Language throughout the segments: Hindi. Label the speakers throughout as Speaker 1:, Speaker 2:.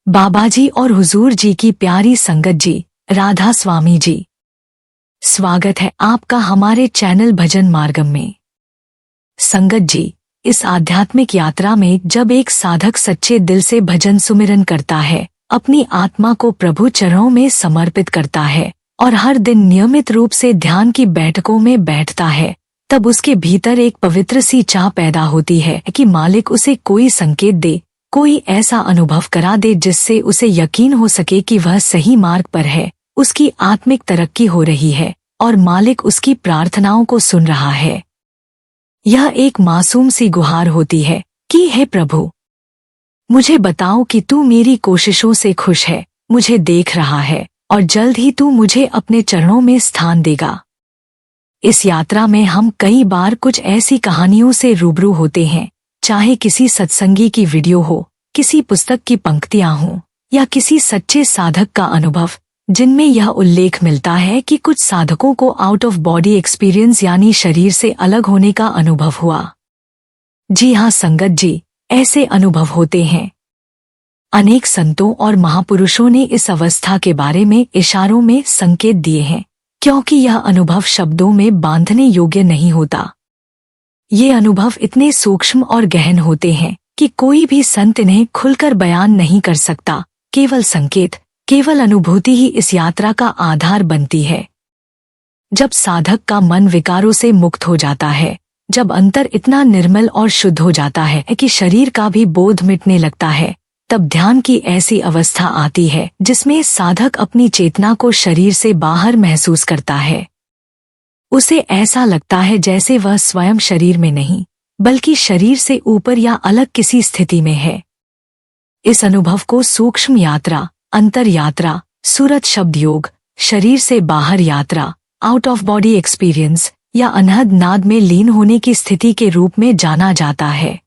Speaker 1: बाबा जी और हुजूर जी की प्यारी संगत जी, राधा स्वामी जी, स्वागत है आपका हमारे चैनल भजन मार्गम में। संगत जी, इस आध्यात्मिक यात्रा में जब एक साधक सच्चे दिल से भजन सुमिरन करता है, अपनी आत्मा को प्रभु चरणों में समर्पित करता है और हर दिन नियमित रूप से ध्यान की बैठकों में बैठता है, तब उसके भीतर एक पवित्र सी चाह पैदा होती है कि मालिक उसे कोई संकेत दे, कोई ऐसा अनुभव करा दे जिससे उसे यकीन हो सके कि वह सही मार्ग पर है, उसकी आत्मिक तरक्की हो रही है और मालिक उसकी प्रार्थनाओं को सुन रहा है। यह एक मासूम सी गुहार होती है कि हे प्रभु, मुझे बताओ कि तू मेरी कोशिशों से खुश है, मुझे देख रहा है और जल्द ही तू मुझे अपने चरणों में स्थान देगा। इस यात्रा में हम कई बार कुछ ऐसी कहानियों से रूबरू होते हैं, चाहे किसी सत्संगी की वीडियो हो, किसी पुस्तक की पंक्तियां हों या किसी सच्चे साधक का अनुभव, जिनमें यह उल्लेख मिलता है कि कुछ साधकों को आउट ऑफ बॉडी एक्सपीरियंस यानी शरीर से अलग होने का अनुभव हुआ। जी हाँ संगत जी, ऐसे अनुभव होते हैं। अनेक संतों और महापुरुषों ने इस अवस्था के बारे में इशारों में संकेत दिए हैं, क्योंकि यह अनुभव शब्दों में बांधने योग्य नहीं होता। ये अनुभव इतने सूक्ष्म और गहन होते हैं कि कोई भी संत इन्हें खुलकर बयान नहीं कर सकता। केवल संकेत, केवल अनुभूति ही इस यात्रा का आधार बनती है। जब साधक का मन विकारों से मुक्त हो जाता है, जब अंतर इतना निर्मल और शुद्ध हो जाता है कि शरीर का भी बोध मिटने लगता है, तब ध्यान की ऐसी अवस्था आती है जिसमें साधक अपनी चेतना को शरीर से बाहर महसूस करता है। उसे ऐसा लगता है जैसे वह स्वयं शरीर में नहीं, बल्कि शरीर से ऊपर या अलग किसी स्थिति में है। इस अनुभव को सूक्ष्म यात्रा, अंतर यात्रा, सूरत शब्द योग, शरीर से बाहर यात्रा, आउट ऑफ बॉडी एक्सपीरियंस या अनहद नाद में लीन होने की स्थिति के रूप में जाना जाता है।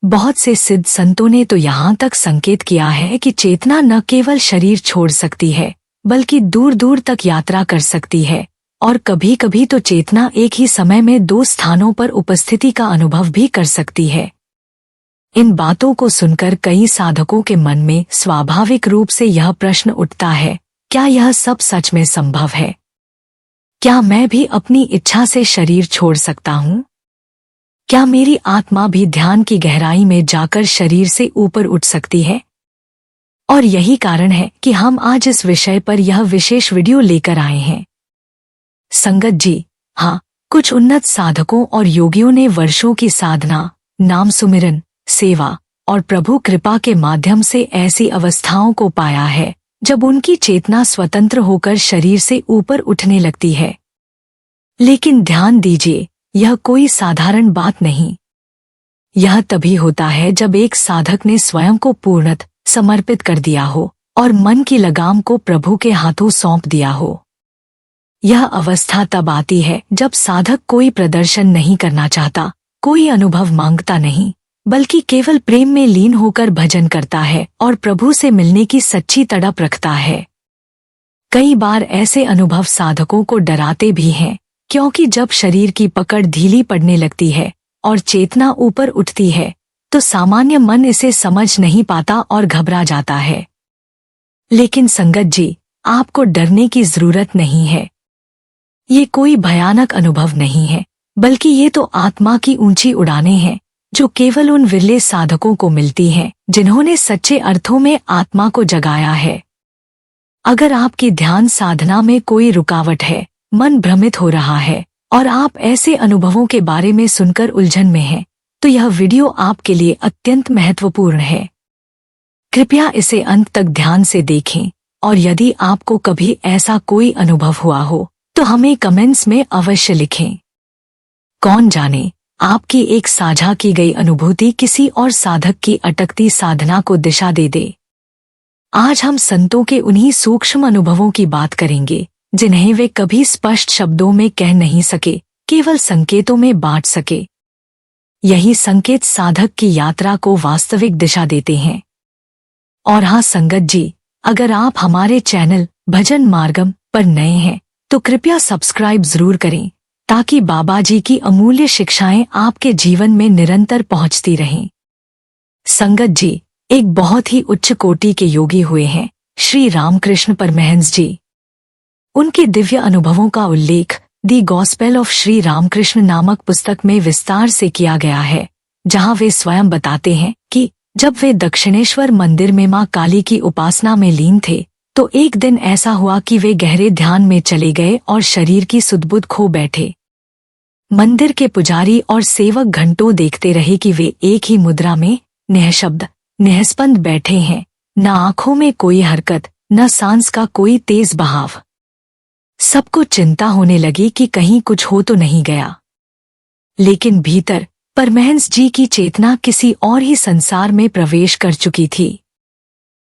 Speaker 1: बहुत से सिद्ध संतों ने तो यहाँ तक संकेत किया है कि चेतना न केवल शरीर छोड़ सकती है, बल्कि दूर दूर तक यात्रा कर सकती है और कभी कभी तो चेतना एक ही समय में दो स्थानों पर उपस्थिति का अनुभव भी कर सकती है। इन बातों को सुनकर कई साधकों के मन में स्वाभाविक रूप से यह प्रश्न उठता है, क्या यह सब सच में संभव है? क्या मैं भी अपनी इच्छा से शरीर छोड़ सकता हूँ? क्या मेरी आत्मा भी ध्यान की गहराई में जाकर शरीर से ऊपर उठ सकती है? और यही कारण है कि हम आज इस विषय पर यह विशेष वीडियो लेकर आए हैं। संगत जी, हाँ, कुछ उन्नत साधकों और योगियों ने वर्षों की साधना, नाम सुमिरन, सेवा और प्रभु कृपा के माध्यम से ऐसी अवस्थाओं को पाया है जब उनकी चेतना स्वतंत्र होकर शरीर से ऊपर उठने लगती है। लेकिन ध्यान दीजिए, यह कोई साधारण बात नहीं। यह तभी होता है जब एक साधक ने स्वयं को पूर्णतः समर्पित कर दिया हो और मन की लगाम को प्रभु के हाथों सौंप दिया हो। यह अवस्था तब आती है जब साधक कोई प्रदर्शन नहीं करना चाहता, कोई अनुभव मांगता नहीं, बल्कि केवल प्रेम में लीन होकर भजन करता है और प्रभु से मिलने की सच्ची तड़प रखता है। कई बार ऐसे अनुभव साधकों को डराते भी हैं, क्योंकि जब शरीर की पकड़ ढीली पड़ने लगती है और चेतना ऊपर उठती है, तो सामान्य मन इसे समझ नहीं पाता और घबरा जाता है। लेकिन संगत जी, आपको डरने की जरूरत नहीं है। ये कोई भयानक अनुभव नहीं है, बल्कि ये तो आत्मा की ऊंची उड़ानें हैं, जो केवल उन विरले साधकों को मिलती हैं जिन्होंने सच्चे अर्थों में आत्मा को जगाया है। अगर आपकी ध्यान साधना में कोई रुकावट है, मन भ्रमित हो रहा है और आप ऐसे अनुभवों के बारे में सुनकर उलझन में हैं, तो यह वीडियो आपके लिए अत्यंत महत्वपूर्ण है। कृपया इसे अंत तक ध्यान से देखें और यदि आपको कभी ऐसा कोई अनुभव हुआ हो तो हमें कमेंट्स में अवश्य लिखें। कौन जाने, आपकी एक साझा की गई अनुभूति किसी और साधक की अटकती साधना को दिशा दे दे। आज हम संतों के उन्हीं सूक्ष्म अनुभवों की बात करेंगे जिन्हें वे कभी स्पष्ट शब्दों में कह नहीं सके, केवल संकेतों में बांट सके। यही संकेत साधक की यात्रा को वास्तविक दिशा देते हैं। और हाँ संगत जी, अगर आप हमारे चैनल भजन मार्गम पर नए हैं तो कृपया सब्सक्राइब जरूर करें, ताकि बाबा जी की अमूल्य शिक्षाएं आपके जीवन में निरंतर पहुंचती रहें। संगत जी, एक बहुत ही उच्च कोटि के योगी हुए हैं श्री रामकृष्ण परमहंस जी। उनके दिव्य अनुभवों का उल्लेख दी गॉस्पेल ऑफ श्री रामकृष्ण नामक पुस्तक में विस्तार से किया गया है, जहां वे स्वयं बताते हैं कि जब वे दक्षिणेश्वर मंदिर में मां काली की उपासना में लीन थे तो एक दिन ऐसा हुआ कि वे गहरे ध्यान में चले गए और शरीर की सुध-बुध खो बैठे। मंदिर के पुजारी और सेवक घंटों देखते रहे कि वे एक ही मुद्रा में निःशब्द निःस्पंद बैठे हैं, न आंखों में कोई हरकत, न सांस का कोई तेज बहाव। सबको चिंता होने लगी कि कहीं कुछ हो तो नहीं गया। लेकिन भीतर परमहंस जी की चेतना किसी और ही संसार में प्रवेश कर चुकी थी।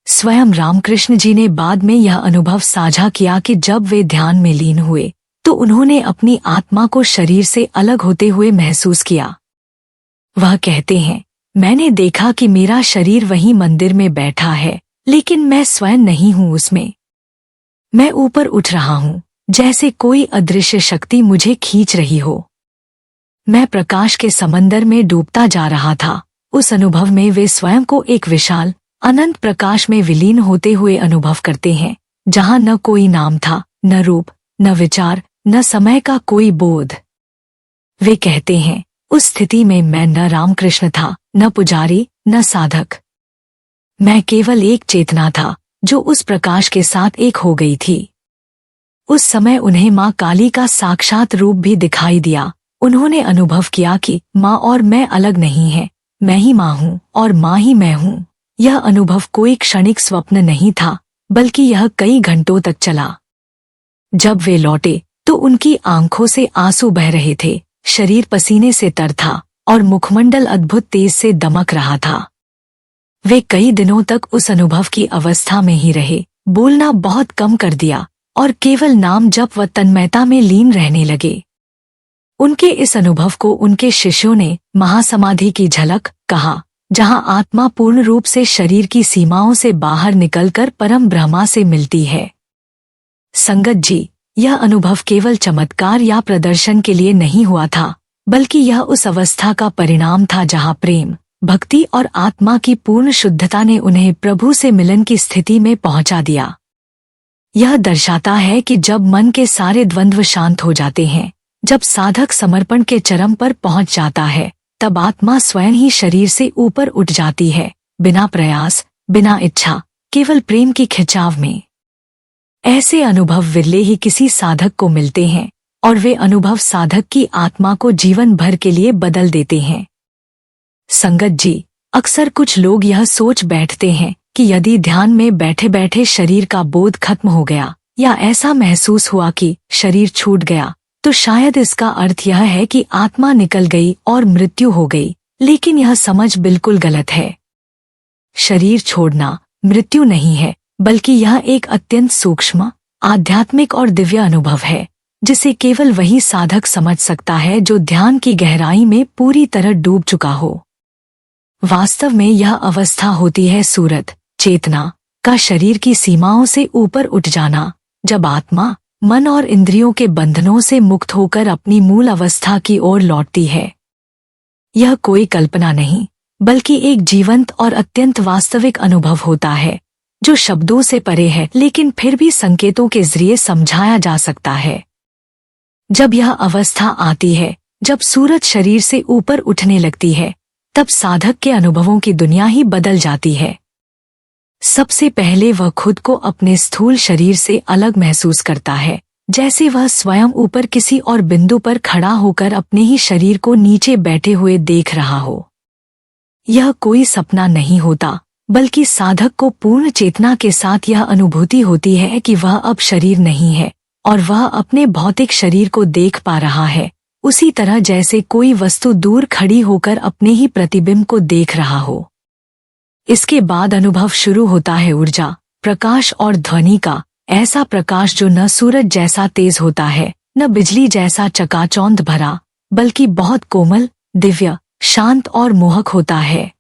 Speaker 1: स्वयं रामकृष्ण जी ने बाद में यह अनुभव साझा किया कि जब वे ध्यान में लीन हुए तो उन्होंने अपनी आत्मा को शरीर से अलग होते हुए महसूस किया। वह कहते हैं, मैंने देखा कि मेरा शरीर वहीं मंदिर में बैठा है, लेकिन मैं स्वयं नहीं हूं उसमें। मैं ऊपर उठ रहा हूं, जैसे कोई अदृश्य शक्ति मुझे खींच रही हो। मैं प्रकाश के समंदर में डूबता जा रहा था। उस अनुभव में वे स्वयं को एक विशाल अनंत प्रकाश में विलीन होते हुए अनुभव करते हैं, जहां न कोई नाम था, न रूप, न विचार, न समय का कोई बोध। वे कहते हैं, उस स्थिति में मैं न रामकृष्ण था, न पुजारी, न साधक। मैं केवल एक चेतना था जो उस प्रकाश के साथ एक हो गई थी। उस समय उन्हें मां काली का साक्षात रूप भी दिखाई दिया। उन्होंने अनुभव किया कि मां और मैं अलग नहीं हैं, मैं ही मां हूं और मां ही मैं हूं। यह अनुभव कोई क्षणिक स्वप्न नहीं था, बल्कि यह कई घंटों तक चला। जब वे लौटे तो उनकी आंखों से आंसू बह रहे थे, शरीर पसीने से तर था और मुखमंडल अद्भुत तेज से दमक रहा था। वे कई दिनों तक उस अनुभव की अवस्था में ही रहे, बोलना बहुत कम कर दिया और केवल नाम जप व तन्मयता में लीन रहने लगे। उनके इस अनुभव को उनके शिष्यों ने महासमाधि की झलक कहा, जहां आत्मा पूर्ण रूप से शरीर की सीमाओं से बाहर निकलकर परम ब्रह्मा से मिलती है। संगत जी, यह अनुभव केवल चमत्कार या प्रदर्शन के लिए नहीं हुआ था, बल्कि यह उस अवस्था का परिणाम था जहां प्रेम, भक्ति और आत्मा की पूर्ण शुद्धता ने उन्हें प्रभु से मिलन की स्थिति में पहुंचा दिया। यह दर्शाता है कि जब मन के सारे द्वंद्व शांत हो जाते हैं, जब साधक समर्पण के चरम पर पहुंच जाता है, तब आत्मा स्वयं ही शरीर से ऊपर उठ जाती है, बिना प्रयास, बिना इच्छा, केवल प्रेम की खिंचाव में। ऐसे अनुभव विरले ही किसी साधक को मिलते हैं और वे अनुभव साधक की आत्मा को जीवन भर के लिए बदल देते हैं। संगत जी, अक्सर कुछ लोग यह सोच बैठते हैं कि यदि ध्यान में बैठे बैठे शरीर का बोध खत्म हो गया या ऐसा महसूस हुआ कि शरीर छूट गया, तो शायद इसका अर्थ यह है कि आत्मा निकल गई और मृत्यु हो गई। लेकिन यह समझ बिल्कुल गलत है। शरीर छोड़ना मृत्यु नहीं है, बल्कि यह एक अत्यंत सूक्ष्म, आध्यात्मिक और दिव्य अनुभव है, जिसे केवल वही साधक समझ सकता है जो ध्यान की गहराई में पूरी तरह डूब चुका हो। वास्तव में यह अवस्था होती है सूरत, चेतना का शरीर की सीमाओं से ऊपर उठ जाना, जब आत्मा मन और इंद्रियों के बंधनों से मुक्त होकर अपनी मूल अवस्था की ओर लौटती है। यह कोई कल्पना नहीं, बल्कि एक जीवंत और अत्यंत वास्तविक अनुभव होता है, जो शब्दों से परे है लेकिन फिर भी संकेतों के जरिए समझाया जा सकता है। जब यह अवस्था आती है, जब सूरत शरीर से ऊपर उठने लगती है, तब साधक के अनुभवों की दुनिया ही बदल जाती है। सबसे पहले वह खुद को अपने स्थूल शरीर से अलग महसूस करता है, जैसे वह स्वयं ऊपर किसी और बिंदु पर खड़ा होकर अपने ही शरीर को नीचे बैठे हुए देख रहा हो। यह कोई सपना नहीं होता, बल्कि साधक को पूर्ण चेतना के साथ यह अनुभूति होती है कि वह अब शरीर नहीं है और वह अपने भौतिक शरीर को देख पा रहा है, उसी तरह जैसे कोई वस्तु दूर खड़ी होकर अपने ही प्रतिबिंब को देख रहा हो। इसके बाद अनुभव शुरू होता है ऊर्जा, प्रकाश और ध्वनि का, ऐसा प्रकाश जो न सूरज जैसा तेज होता है, न बिजली जैसा चकाचौंध भरा, बल्कि बहुत कोमल, दिव्य, शांत और मोहक होता है।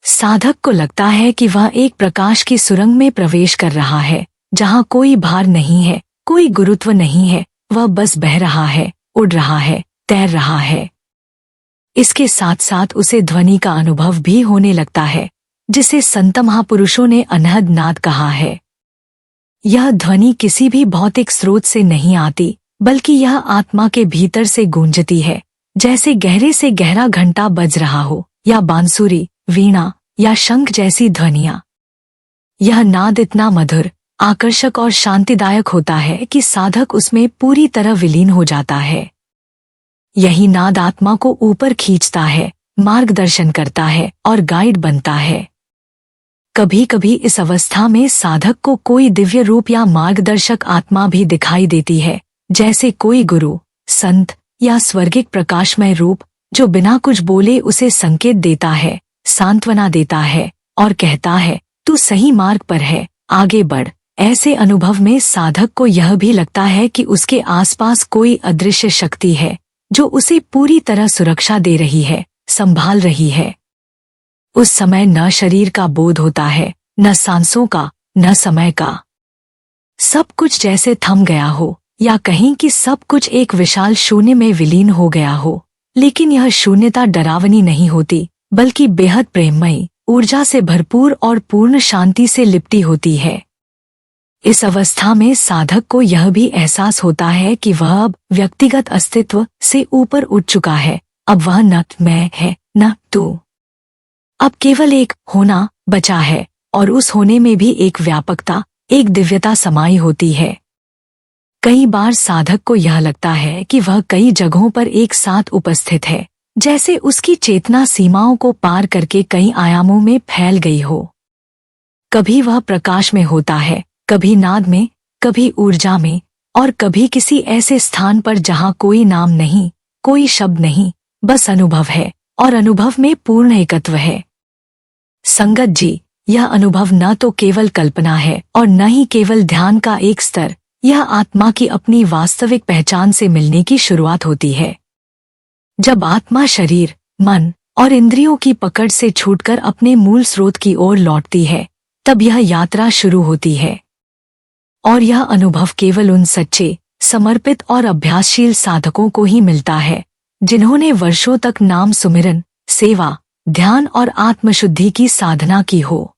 Speaker 1: साधक को लगता है कि वह एक प्रकाश की सुरंग में प्रवेश कर रहा है, जहां कोई भार नहीं है, कोई गुरुत्व नहीं है, वह बस बह रहा है, उड़ रहा है, तैर रहा है। इसके साथ साथ उसे ध्वनि का अनुभव भी होने लगता है, जिसे संत महापुरुषों ने अनहद नाद कहा है। यह ध्वनि किसी भी भौतिक स्रोत से नहीं आती, बल्कि यह आत्मा के भीतर से गूंजती है, जैसे गहरे से गहरा घंटा बज रहा हो, या बांसुरी, वीणा या शंख जैसी ध्वनियां। यह नाद इतना मधुर, आकर्षक और शांतिदायक होता है कि साधक उसमें पूरी तरह विलीन हो जाता है। यही नाद आत्मा को ऊपर खींचता है, मार्गदर्शन करता है और गाइड बनता है। कभी कभी इस अवस्था में साधक को कोई दिव्य रूप या मार्गदर्शक आत्मा भी दिखाई देती है, जैसे कोई गुरु, संत या स्वर्गिक प्रकाशमय रूप, जो बिना कुछ बोले उसे संकेत देता है, सांत्वना देता है और कहता है, तू सही मार्ग पर है, आगे बढ़। ऐसे अनुभव में साधक को यह भी लगता है कि उसके आसपास कोई अदृश्य शक्ति है, जो उसे पूरी तरह सुरक्षा दे रही है, संभाल रही है। उस समय न शरीर का बोध होता है, न सांसों का, न समय का। सब कुछ जैसे थम गया हो, या कहीं कि सब कुछ एक विशाल शून्य में विलीन हो गया हो। लेकिन यह शून्यता डरावनी नहीं होती, बल्कि बेहद प्रेममयी, ऊर्जा से भरपूर और पूर्ण शांति से लिपटी होती है। इस अवस्था में साधक को यह भी एहसास होता है कि वह अब व्यक्तिगत अस्तित्व से ऊपर उठ चुका है। अब वह न मैं है, न तू। अब केवल एक होना बचा है, और उस होने में भी एक व्यापकता, एक दिव्यता समाई होती है। कई बार साधक को यह लगता है कि वह कई जगहों पर एक साथ उपस्थित है, जैसे उसकी चेतना सीमाओं को पार करके कई आयामों में फैल गई हो। कभी वह प्रकाश में होता है, कभी नाद में, कभी ऊर्जा में, और कभी किसी ऐसे स्थान पर जहां कोई नाम नहीं, कोई शब्द नहीं, बस अनुभव है, और अनुभव में पूर्ण एकत्व है। संगत जी, यह अनुभव न तो केवल कल्पना है और न ही केवल ध्यान का एक स्तर, यह आत्मा की अपनी वास्तविक पहचान से मिलने की शुरुआत होती है। जब आत्मा शरीर, मन और इंद्रियों की पकड़ से छूटकर अपने मूल स्रोत की ओर लौटती है, तब यह यात्रा शुरू होती है। और यह अनुभव केवल उन सच्चे, समर्पित और अभ्यासशील साधकों को ही मिलता है, जिन्होंने वर्षों तक नाम सुमिरन, सेवा, ध्यान और आत्मशुद्धि की साधना की हो।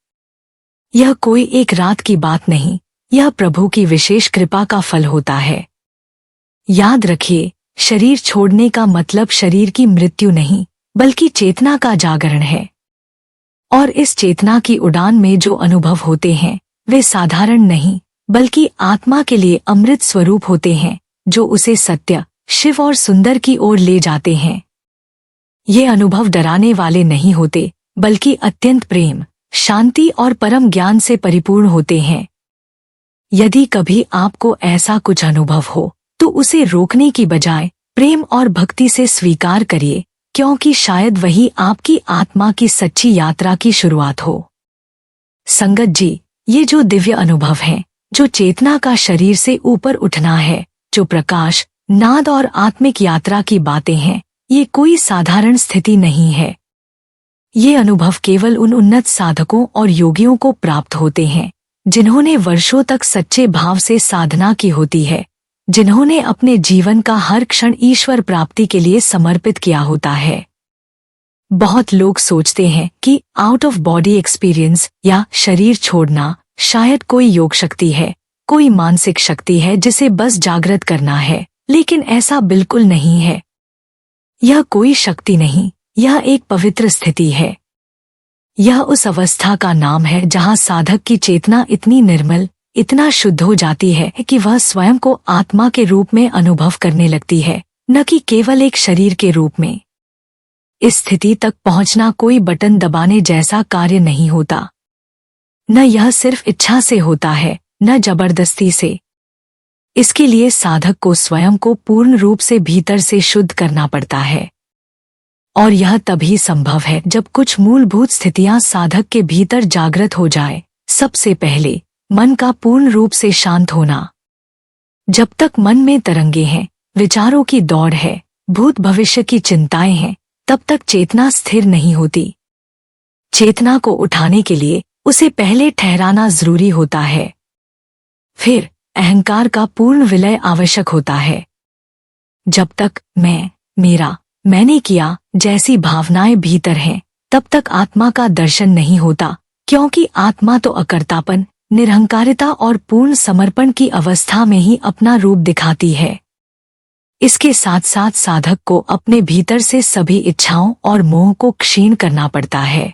Speaker 1: यह कोई एक रात की बात नहीं, यह प्रभु की विशेष कृपा का फल होता है। याद रखिए, शरीर छोड़ने का मतलब शरीर की मृत्यु नहीं, बल्कि चेतना का जागरण है। और इस चेतना की उड़ान में जो अनुभव होते हैं, वे साधारण नहीं, बल्कि आत्मा के लिए अमृत स्वरूप होते हैं, जो उसे सत्य, शिव और सुंदर की ओर ले जाते हैं। ये अनुभव डराने वाले नहीं होते, बल्कि अत्यंत प्रेम, शांति और परम ज्ञान से परिपूर्ण होते हैं। यदि कभी आपको ऐसा कुछ अनुभव हो, तो उसे रोकने की बजाय प्रेम और भक्ति से स्वीकार करिए, क्योंकि शायद वही आपकी आत्मा की सच्ची यात्रा की शुरुआत हो। संगत जी, ये जो दिव्य अनुभव हैं, जो चेतना का शरीर से ऊपर उठना है, जो प्रकाश, नाद और आत्मिक यात्रा की बातें हैं, ये कोई साधारण स्थिति नहीं है। ये अनुभव केवल उन उन्नत साधकों और योगियों को प्राप्त होते हैं, जिन्होंने वर्षों तक सच्चे भाव से साधना की होती है, जिन्होंने अपने जीवन का हर क्षण ईश्वर प्राप्ति के लिए समर्पित किया होता है। बहुत लोग सोचते हैं कि आउट ऑफ बॉडी एक्सपीरियंस या शरीर छोड़ना शायद कोई योग शक्ति है, कोई मानसिक शक्ति है जिसे बस जागृत करना है, लेकिन ऐसा बिल्कुल नहीं है। यह कोई शक्ति नहीं, यह एक पवित्र स्थिति है। यह उस अवस्था का नाम है जहां साधक की चेतना इतनी निर्मल, इतना शुद्ध हो जाती है कि वह स्वयं को आत्मा के रूप में अनुभव करने लगती है, न कि केवल एक शरीर के रूप में। इस स्थिति तक पहुंचना कोई बटन दबाने जैसा कार्य नहीं होता। न यह सिर्फ इच्छा से होता है, न जबरदस्ती से। इसके लिए साधक को स्वयं को पूर्ण रूप से भीतर से शुद्ध करना पड़ता है। और यह तभी संभव है जब कुछ मूलभूत स्थितियां साधक के भीतर जागृत हो जाए। सबसे पहले, मन का पूर्ण रूप से शांत होना। जब तक मन में तरंगे हैं, विचारों की दौड़ है, भूत भविष्य की चिंताएं हैं, तब तक चेतना स्थिर नहीं होती। चेतना को उठाने के लिए उसे पहले ठहराना जरूरी होता है। फिर अहंकार का पूर्ण विलय आवश्यक होता है। जब तक मैं, मेरा, मैंने किया जैसी भावनाएं भीतर हैं, तब तक आत्मा का दर्शन नहीं होता, क्योंकि आत्मा तो अकर्तापन, निरहंकारिता और पूर्ण समर्पण की अवस्था में ही अपना रूप दिखाती है। इसके साथ साथ साधक को अपने भीतर से सभी इच्छाओं और मोह को क्षीण करना पड़ता है।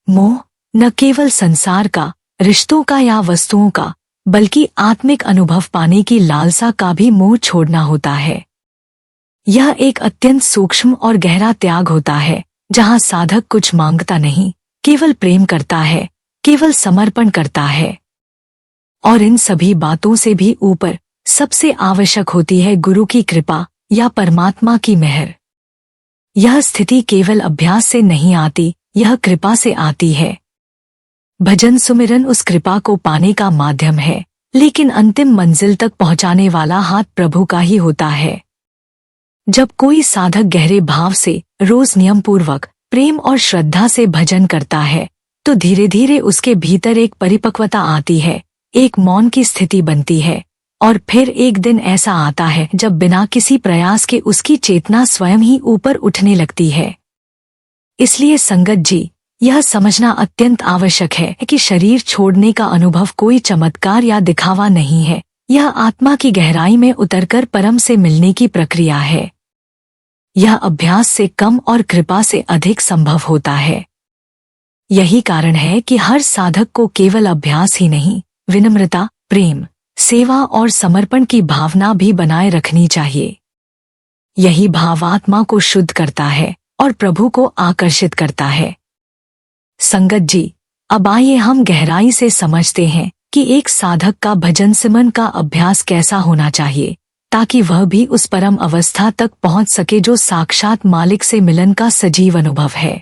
Speaker 1: मोह न केवल संसार का, रिश्तों का या वस्तुओं का, बल्कि आत्मिक अनुभव पाने की लालसा का भी मोह छोड़ना होता है। यह एक अत्यंत सूक्ष्म और गहरा त्याग होता है, जहाँ साधक कुछ मांगता नहीं, केवल प्रेम करता है, केवल समर्पण करता है। और इन सभी बातों से भी ऊपर सबसे आवश्यक होती है गुरु की कृपा या परमात्मा की मेहर। यह स्थिति केवल अभ्यास से नहीं आती, यह कृपा से आती है। भजन सुमिरन उस कृपा को पाने का माध्यम है, लेकिन अंतिम मंजिल तक पहुंचाने वाला हाथ प्रभु का ही होता है। जब कोई साधक गहरे भाव से रोज नियमपूर्वक प्रेम और श्रद्धा से भजन करता है, तो धीरे धीरे उसके भीतर एक परिपक्वता आती है, एक मौन की स्थिति बनती है, और फिर एक दिन ऐसा आता है जब बिना किसी प्रयास के उसकी चेतना स्वयं ही ऊपर उठने लगती है। इसलिए संगत जी, यह समझना अत्यंत आवश्यक है कि शरीर छोड़ने का अनुभव कोई चमत्कार या दिखावा नहीं है, यह आत्मा की गहराई में उतरकर परम से मिलने की प्रक्रिया है। यह अभ्यास से कम और कृपा से अधिक संभव होता है। यही कारण है कि हर साधक को केवल अभ्यास ही नहीं, विनम्रता, प्रेम, सेवा और समर्पण की भावना भी बनाए रखनी चाहिए। यही भाव आत्मा को शुद्ध करता है और प्रभु को आकर्षित करता है। संगत जी, अब आइए हम गहराई से समझते हैं कि एक साधक का भजन सिमरन का अभ्यास कैसा होना चाहिए, ताकि वह भी उस परम अवस्था तक पहुंच सके जो साक्षात मालिक से मिलन का सजीव अनुभव है।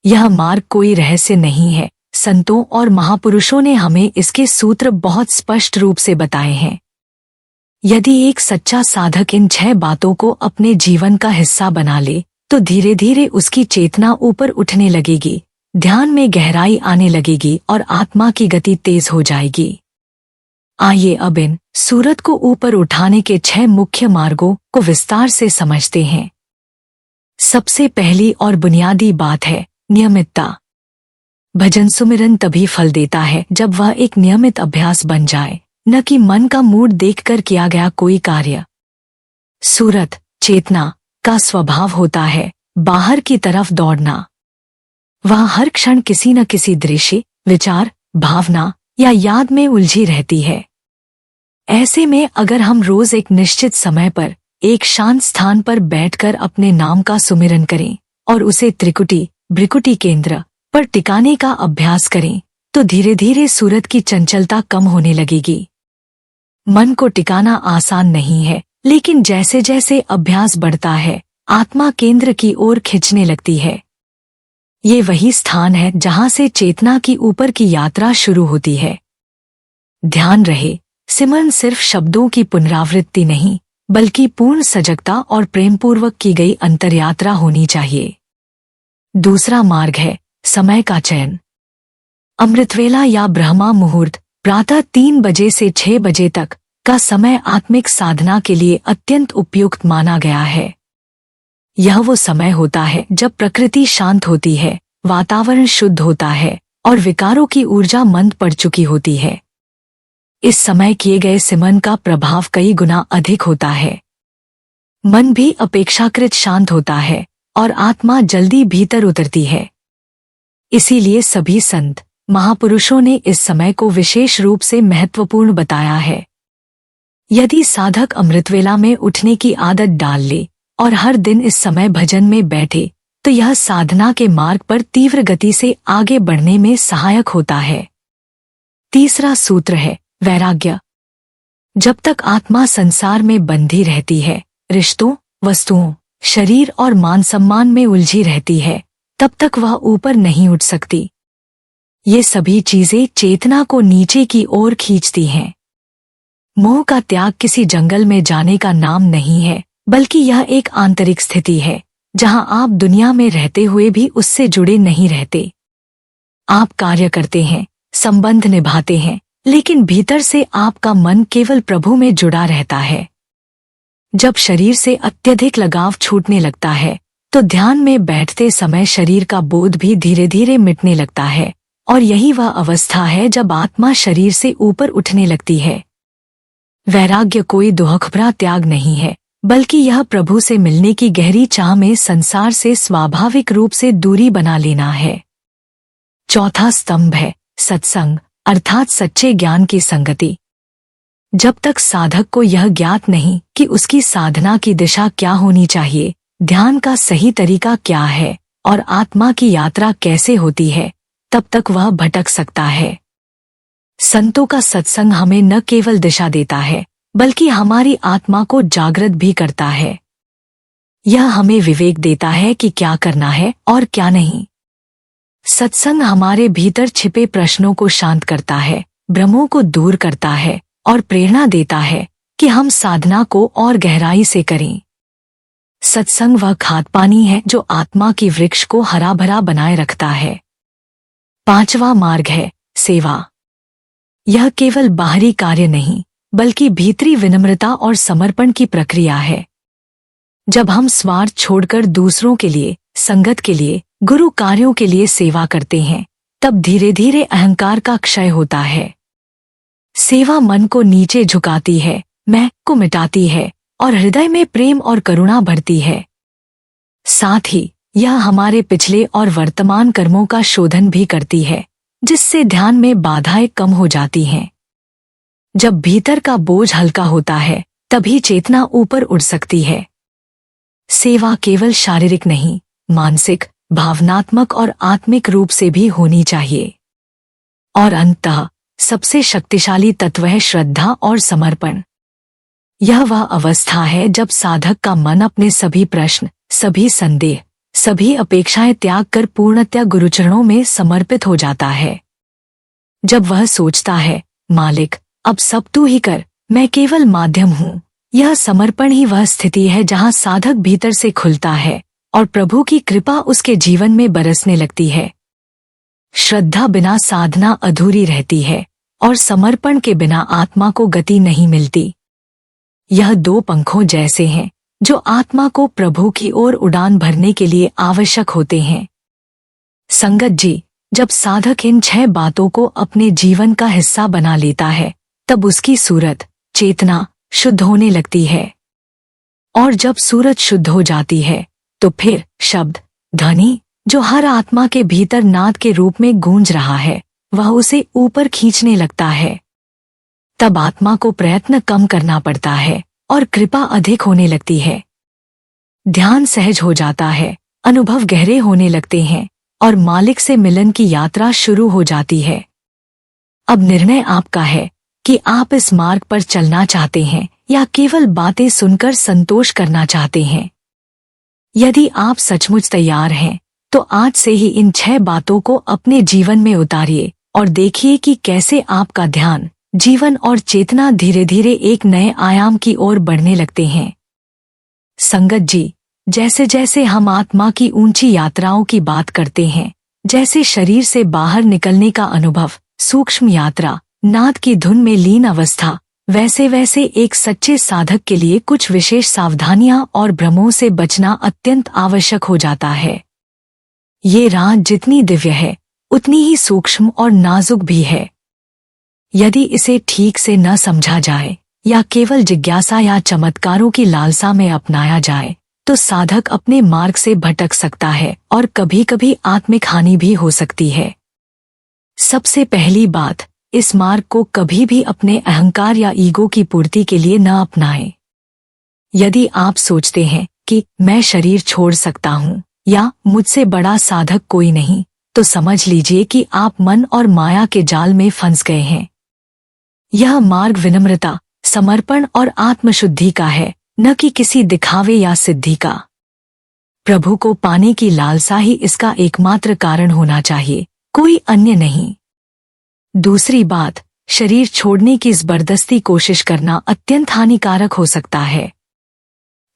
Speaker 1: यह मार्ग कोई रहस्य नहीं है, संतों और महापुरुषों ने हमें इसके सूत्र बहुत स्पष्ट रूप से बताए हैं। यदि एक सच्चा साधक इन 6 बातों को अपने जीवन का हिस्सा बना ले, तो धीरे धीरे उसकी चेतना ऊपर उठने लगेगी, ध्यान में गहराई आने लगेगी और आत्मा की गति तेज हो जाएगी। आइए अब इन सूरत को ऊपर उठाने के 6 मुख्य मार्गों को विस्तार से समझते हैं। सबसे पहली और बुनियादी बात है नियमितता। भजन सुमिरन तभी फल देता है जब वह एक नियमित अभ्यास बन जाए, न कि मन का मूड देखकर किया गया कोई कार्य। सूरत, चेतना का स्वभाव होता है बाहर की तरफ दौड़ना। वह हर क्षण किसी न किसी दृश्य, विचार, भावना या याद में उलझी रहती है। ऐसे में अगर हम रोज एक निश्चित समय पर एक शांत स्थान पर बैठकर अपने नाम का सुमिरन करें और उसे त्रिकुटी, भ्रिकुटी केंद्र पर टिकाने का अभ्यास करें, तो धीरे धीरे सूरत की चंचलता कम होने लगेगी। मन को टिकाना आसान नहीं है, लेकिन जैसे जैसे अभ्यास बढ़ता है, आत्मा केंद्र की ओर खिंचने लगती है। ये वही स्थान है जहां से चेतना की ऊपर की यात्रा शुरू होती है। ध्यान रहे, सिमरन सिर्फ शब्दों की पुनरावृत्ति नहीं, बल्कि पूर्ण सजगता और प्रेमपूर्वक की गई अंतरयात्रा होनी चाहिए। दूसरा मार्ग है समय का चयन। अमृतवेला या ब्रह्मा मुहूर्त, प्रातः 3 बजे से 6 बजे तक का समय आत्मिक साधना के लिए अत्यंत उपयुक्त माना गया है। यह वो समय होता है जब प्रकृति शांत होती है, वातावरण शुद्ध होता है और विकारों की ऊर्जा मंद पड़ चुकी होती है। इस समय किए गए सिमरन का प्रभाव कई गुना अधिक होता है। मन भी अपेक्षाकृत शांत होता है और आत्मा जल्दी भीतर उतरती है। इसीलिए सभी संत महापुरुषों ने इस समय को विशेष रूप से महत्वपूर्ण बताया है। यदि साधक अमृतवेला में उठने की आदत डाल ले और हर दिन इस समय भजन में बैठे, तो यह साधना के मार्ग पर तीव्र गति से आगे बढ़ने में सहायक होता है। तीसरा सूत्र है वैराग्य। जब तक आत्मा संसार में बंधी रहती है, रिश्तों, वस्तुओं, शरीर और मान सम्मान में उलझी रहती है, तब तक वह ऊपर नहीं उठ सकती। ये सभी चीजें चेतना को नीचे की ओर खींचती हैं। मोह का त्याग किसी जंगल में जाने का नाम नहीं है, बल्कि यह एक आंतरिक स्थिति है जहां आप दुनिया में रहते हुए भी उससे जुड़े नहीं रहते। आप कार्य करते हैं, संबंध निभाते हैं, लेकिन भीतर से आपका मन केवल प्रभु में जुड़ा रहता है। जब शरीर से अत्यधिक लगाव छूटने लगता है, तो ध्यान में बैठते समय शरीर का बोध भी धीरे धीरे मिटने लगता है, और यही वह अवस्था है जब आत्मा शरीर से ऊपर उठने लगती है। वैराग्य कोई दुहखभरा त्याग नहीं है, बल्कि यह प्रभु से मिलने की गहरी चाह में संसार से स्वाभाविक रूप से दूरी बना लेना है। चौथा स्तंभ है सत्संग, अर्थात सच्चे ज्ञान की संगति। जब तक साधक को यह ज्ञात नहीं कि उसकी साधना की दिशा क्या होनी चाहिए, ध्यान का सही तरीका क्या है और आत्मा की यात्रा कैसे होती है, तब तक वह भटक सकता है। संतों का सत्संग हमें न केवल दिशा देता है, बल्कि हमारी आत्मा को जागृत भी करता है। यह हमें विवेक देता है कि क्या करना है और क्या नहीं। सत्संग हमारे भीतर छिपे प्रश्नों को शांत करता है, भ्रमों को दूर करता है और प्रेरणा देता है कि हम साधना को और गहराई से करें। सत्संग वह खाद पानी है जो आत्मा की वृक्ष को हरा भरा बनाए रखता है। पांचवा मार्ग है सेवा। यह केवल बाहरी कार्य नहीं, बल्कि भीतरी विनम्रता और समर्पण की प्रक्रिया है। जब हम स्वार्थ छोड़कर दूसरों के लिए, संगत के लिए, गुरु कार्यों के लिए सेवा करते हैं, तब धीरे धीरे अहंकार का क्षय होता है। सेवा मन को नीचे झुकाती है, मैं को मिटाती है और हृदय में प्रेम और करुणा भरती है। साथ ही यह हमारे पिछले और वर्तमान कर्मों का शोधन भी करती है, जिससे ध्यान में बाधाएं कम हो जाती हैं। जब भीतर का बोझ हल्का होता है, तभी चेतना ऊपर उड़ सकती है। सेवा केवल शारीरिक नहीं, मानसिक, भावनात्मक और आत्मिक रूप से भी होनी चाहिए। और अंततः सबसे शक्तिशाली तत्व है श्रद्धा और समर्पण। यह वह अवस्था है जब साधक का मन अपने सभी प्रश्न, सभी संदेह, सभी अपेक्षाएं त्याग कर पूर्णतया गुरुचरणों में समर्पित हो जाता है। जब वह सोचता है, मालिक अब सब तू ही कर, मैं केवल माध्यम हूँ, यह समर्पण ही वह स्थिति है जहाँ साधक भीतर से खुलता है और प्रभु की कृपा उसके जीवन में बरसने लगती है। श्रद्धा बिना साधना अधूरी रहती है और समर्पण के बिना आत्मा को गति नहीं मिलती। यह दो पंखों जैसे हैं जो आत्मा को प्रभु की ओर उड़ान भरने के लिए आवश्यक होते हैं। संगत जी, जब साधक इन 6 बातों को अपने जीवन का हिस्सा बना लेता है, तब उसकी सूरत, चेतना शुद्ध होने लगती है। और जब सूरत शुद्ध हो जाती है, तो फिर शब्द, ध्वनि जो हर आत्मा के भीतर नाद के रूप में गूंज रहा है, वह उसे ऊपर खींचने लगता है। तब आत्मा को प्रयत्न कम करना पड़ता है और कृपा अधिक होने लगती है। ध्यान सहज हो जाता है, अनुभव गहरे होने लगते हैं और मालिक से मिलन की यात्रा शुरू हो जाती है। अब निर्णय आपका है कि आप इस मार्ग पर चलना चाहते हैं या केवल बातें सुनकर संतोष करना चाहते हैं। यदि आप सचमुच तैयार हैं, तो आज से ही इन 6 बातों को अपने जीवन में उतारिए और देखिए कि कैसे आपका ध्यान, जीवन और चेतना धीरे धीरे एक नए आयाम की ओर बढ़ने लगते हैं। संगत जी, जैसे जैसे हम आत्मा की ऊंची यात्राओं की बात करते हैं, जैसे शरीर से बाहर निकलने का अनुभव, सूक्ष्म यात्रा, नाद की धुन में लीन अवस्था, वैसे वैसे एक सच्चे साधक के लिए कुछ विशेष सावधानियां और भ्रमों से बचना अत्यंत आवश्यक हो जाता है। ये राह जितनी दिव्य है, उतनी ही सूक्ष्म और नाजुक भी है। यदि इसे ठीक से न समझा जाए या केवल जिज्ञासा या चमत्कारों की लालसा में अपनाया जाए, तो साधक अपने मार्ग से भटक सकता है और कभी कभी आत्मिक हानि भी हो सकती है। सबसे पहली बात, इस मार्ग को कभी भी अपने अहंकार या ईगो की पूर्ति के लिए न अपनाएं। यदि आप सोचते हैं कि मैं शरीर छोड़ सकता हूँ या मुझसे बड़ा साधक कोई नहीं, तो समझ लीजिए कि आप मन और माया के जाल में फंस गए हैं। यह मार्ग विनम्रता, समर्पण और आत्मशुद्धि का है, न कि किसी दिखावे या सिद्धि का। प्रभु को पाने की लालसा ही इसका एकमात्र कारण होना चाहिए, कोई अन्य नहीं। दूसरी बात, शरीर छोड़ने की जबरदस्ती कोशिश करना अत्यंत हानिकारक हो सकता है।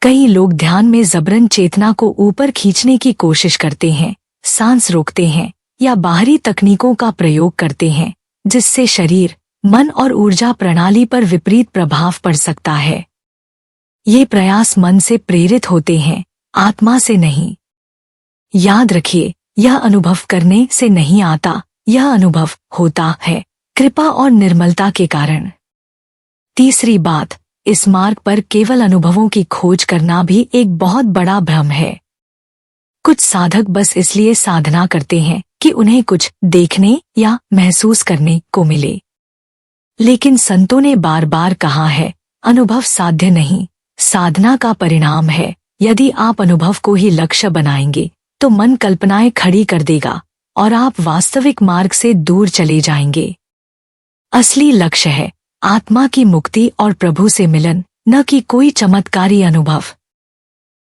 Speaker 1: कई लोग ध्यान में जबरन चेतना को ऊपर खींचने की कोशिश करते हैं, सांस रोकते हैं या बाहरी तकनीकों का प्रयोग करते हैं, जिससे शरीर, मन और ऊर्जा प्रणाली पर विपरीत प्रभाव पड़ सकता है। ये प्रयास मन से प्रेरित होते हैं, आत्मा से नहीं। याद रखिए, यह अनुभव करने से नहीं आता, यह अनुभव होता है कृपा और निर्मलता के कारण। तीसरी बात, इस मार्ग पर केवल अनुभवों की खोज करना भी एक बहुत बड़ा भ्रम है। कुछ साधक बस इसलिए साधना करते हैं कि उन्हें कुछ देखने या महसूस करने को मिले। लेकिन संतों ने बार बार कहा है, अनुभव साध्य नहीं, साधना का परिणाम है। यदि आप अनुभव को ही लक्ष्य बनाएंगे तो मन कल्पनाएं खड़ी कर देगा और आप वास्तविक मार्ग से दूर चले जाएंगे। असली लक्ष्य है आत्मा की मुक्ति और प्रभु से मिलन, न कि कोई चमत्कारी अनुभव।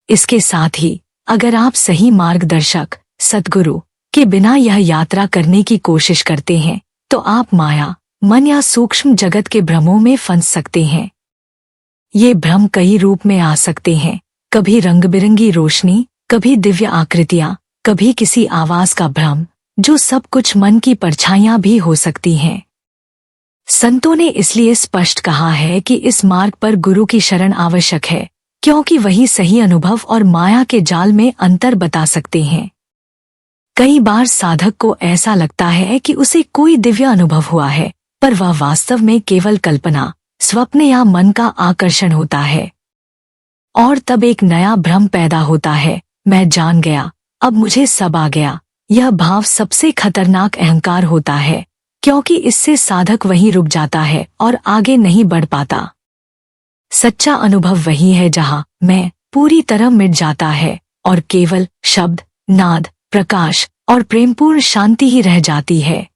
Speaker 1: इसके साथ ही अगर आप सही मार्गदर्शक सद्गुरु के बिना यह यात्रा करने की कोशिश करते हैं तो आप माया, मन या सूक्ष्म जगत के भ्रमों में फंस सकते हैं। ये भ्रम कई रूप में आ सकते हैं, कभी रंग बिरंगी रोशनी, कभी दिव्य आकृतियां, कभी किसी आवाज का भ्रम, जो सब कुछ मन की परछाइयां भी हो सकती हैं। संतों ने इसलिए स्पष्ट कहा है कि इस मार्ग पर गुरु की शरण आवश्यक है, क्योंकि वही सही अनुभव और माया के जाल में अंतर बता सकते हैं। कई बार साधक को ऐसा लगता है कि उसे कोई दिव्य अनुभव हुआ है, पर वह वास्तव में केवल कल्पना, स्वप्न या मन का आकर्षण होता है। और तब एक नया भ्रम पैदा होता है, मैं जान गया, अब मुझे सब आ गया। यह भाव सबसे खतरनाक अहंकार होता है, क्योंकि इससे साधक वहीं रुक जाता है और आगे नहीं बढ़ पाता। सच्चा अनुभव वही है जहां मैं पूरी तरह मिट जाता है और केवल शब्द, नाद, प्रकाश और प्रेमपूर्ण शांति ही रह जाती है।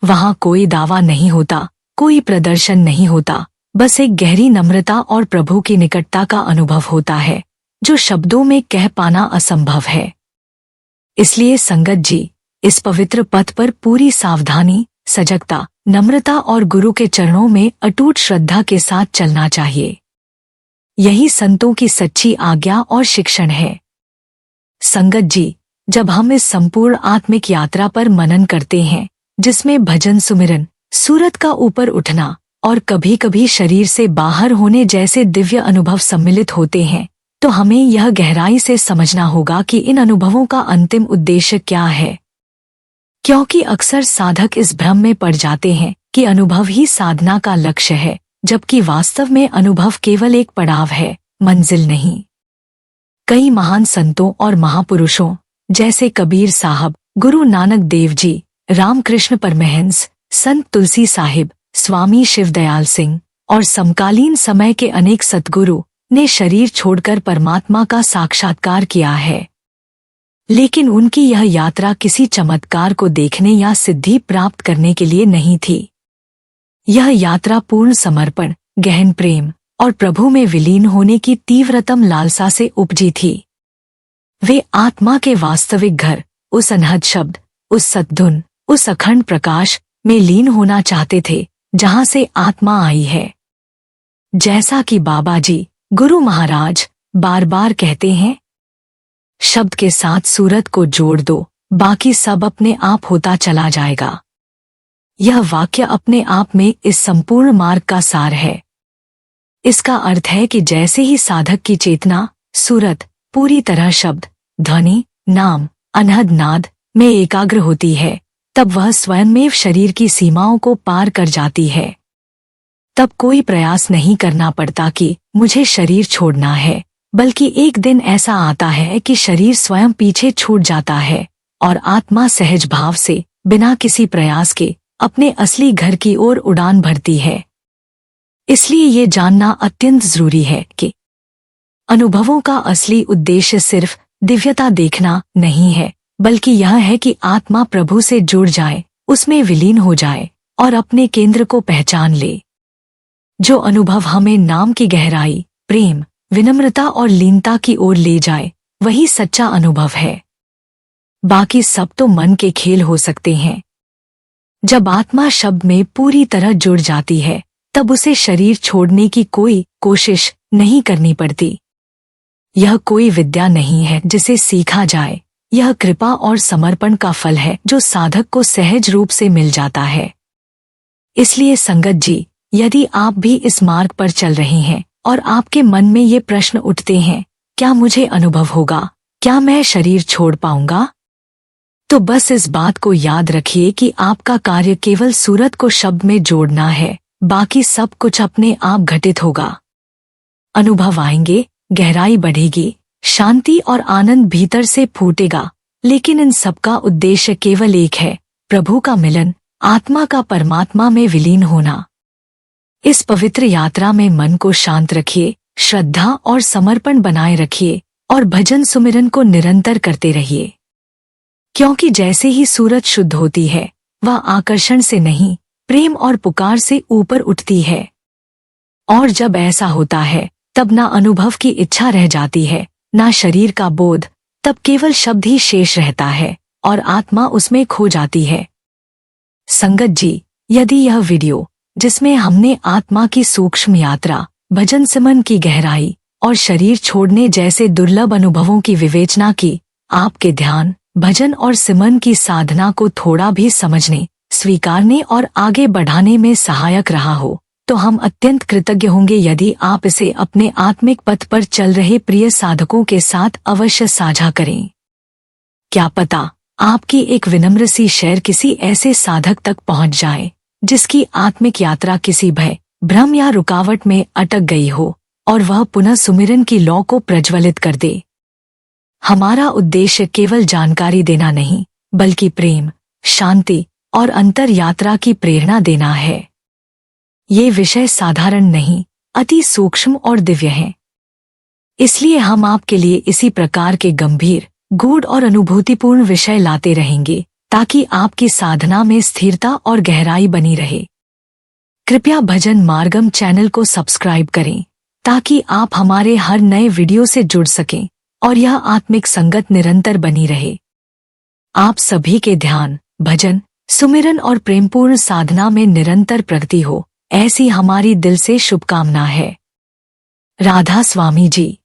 Speaker 1: वहां कोई दावा नहीं होता, कोई प्रदर्शन नहीं होता, बस एक गहरी नम्रता और प्रभु की निकटता का अनुभव होता है, जो शब्दों में कह पाना असंभव है। इसलिए संगत जी, इस पवित्र पथ पर पूरी सावधानी, सजगता, नम्रता और गुरु के चरणों में अटूट श्रद्धा के साथ चलना चाहिए। यही संतों की सच्ची आज्ञा और शिक्षण है। संगत जी, जब हम इस संपूर्ण आत्मिक यात्रा पर मनन करते हैं, जिसमें भजन, सुमिरन, सूरत का ऊपर उठना और कभी कभी शरीर से बाहर होने जैसे दिव्य अनुभव सम्मिलित होते हैं, तो हमें यह गहराई से समझना होगा कि इन अनुभवों का अंतिम उद्देश्य क्या है। क्योंकि अक्सर साधक इस भ्रम में पड़ जाते हैं कि अनुभव ही साधना का लक्ष्य है, जबकि वास्तव में अनुभव केवल एक पड़ाव है, मंजिल नहीं। कई महान संतों और महापुरुषों जैसे कबीर साहब, गुरु नानक देव जी, रामकृष्ण परमहंस, संत तुलसी साहिब, स्वामी शिवदयाल सिंह और समकालीन समय के अनेक सद्गुरु ने शरीर छोड़कर परमात्मा का साक्षात्कार किया है। लेकिन उनकी यह यात्रा किसी चमत्कार को देखने या सिद्धि प्राप्त करने के लिए नहीं थी। यह यात्रा पूर्ण समर्पण, गहन प्रेम और प्रभु में विलीन होने की तीव्रतम लालसा से उपजी थी। वे आत्मा के वास्तविक घर, उस अनहद शब्द, उस सद्धुन, उस अखंड प्रकाश में लीन होना चाहते थे, जहां से आत्मा आई है। जैसा कि बाबा जी, गुरु महाराज बार बार कहते हैं, शब्द के साथ सूरत को जोड़ दो, बाकी सब अपने आप होता चला जाएगा। यह वाक्य अपने आप में इस संपूर्ण मार्ग का सार है। इसका अर्थ है कि जैसे ही साधक की चेतना, सूरत पूरी तरह शब्द, ध्वनि, नाम, अनहद नाद में एकाग्र होती है, तब वह स्वयं में शरीर की सीमाओं को पार कर जाती है। तब कोई प्रयास नहीं करना पड़ता कि मुझे शरीर छोड़ना है, बल्कि एक दिन ऐसा आता है कि शरीर स्वयं पीछे छूट जाता है और आत्मा सहज भाव से, बिना किसी प्रयास के, अपने असली घर की ओर उड़ान भरती है। इसलिए ये जानना अत्यंत जरूरी है कि अनुभवों का असली उद्देश्य सिर्फ दिव्यता देखना नहीं है, बल्कि यह है कि आत्मा प्रभु से जुड़ जाए, उसमें विलीन हो जाए और अपने केंद्र को पहचान ले। जो अनुभव हमें नाम की गहराई, प्रेम, विनम्रता और लीनता की ओर ले जाए, वही सच्चा अनुभव है। बाकी सब तो मन के खेल हो सकते हैं। जब आत्मा शब्द में पूरी तरह जुड़ जाती है, तब उसे शरीर छोड़ने की कोई कोशिश नहीं करनी पड़ती। यह कोई विद्या नहीं है जिसे सीखा जाए, यह कृपा और समर्पण का फल है जो साधक को सहज रूप से मिल जाता है। इसलिए संगत जी, यदि आप भी इस मार्ग पर चल रहे हैं और आपके मन में ये प्रश्न उठते हैं, क्या मुझे अनुभव होगा, क्या मैं शरीर छोड़ पाऊंगा? तो बस इस बात को याद रखिए कि आपका कार्य केवल सूरत को शब्द में जोड़ना है, बाकी सब कुछ अपने आप घटित होगा। अनुभव आएंगे, गहराई बढ़ेगी, शांति और आनंद भीतर से फूटेगा, लेकिन इन सबका उद्देश्य केवल एक है, प्रभु का मिलन, आत्मा का परमात्मा में विलीन होना। इस पवित्र यात्रा में मन को शांत रखिए, श्रद्धा और समर्पण बनाए रखिए और भजन सुमिरन को निरंतर करते रहिए। क्योंकि जैसे ही सूरत शुद्ध होती है, वह आकर्षण से नहीं, प्रेम और पुकार से ऊपर उठती है। और जब ऐसा होता है, तब ना अनुभव की इच्छा रह जाती है, ना शरीर का बोध, तब केवल शब्द ही शेष रहता है और आत्मा उसमें खो जाती है। संगत जी, यदि यह वीडियो, जिसमें हमने आत्मा की सूक्ष्म यात्रा, भजन सिमरन की गहराई और शरीर छोड़ने जैसे दुर्लभ अनुभवों की विवेचना की, आपके ध्यान, भजन और सिमरन की साधना को थोड़ा भी समझने, स्वीकारने और आगे बढ़ाने में सहायक रहा हो, तो हम अत्यंत कृतज्ञ होंगे यदि आप इसे अपने आत्मिक पथ पर चल रहे प्रिय साधकों के साथ अवश्य साझा करें। क्या पता आपकी एक विनम्र सी शेयर किसी ऐसे साधक तक पहुंच जाए जिसकी आत्मिक यात्रा किसी भय, भ्रम या रुकावट में अटक गई हो और वह पुनः सुमिरन की लौ को प्रज्वलित कर दे। हमारा उद्देश्य केवल जानकारी देना नहीं, बल्कि प्रेम, शांति और अंतर यात्रा की प्रेरणा देना है। ये विषय साधारण नहीं, अति सूक्ष्म और दिव्य हैं। इसलिए हम आपके लिए इसी प्रकार के गंभीर, गूढ़ और अनुभूतिपूर्ण विषय लाते रहेंगे, ताकि आपकी साधना में स्थिरता और गहराई बनी रहे। कृपया भजन मार्गम चैनल को सब्सक्राइब करें, ताकि आप हमारे हर नए वीडियो से जुड़ सकें और यह आत्मिक संगत निरंतर बनी रहे। आप सभी के ध्यान, भजन, सुमिरन और प्रेमपूर्ण साधना में निरंतर प्रगति हो, ऐसी हमारी दिल से शुभकामना है। राधा स्वामी जी।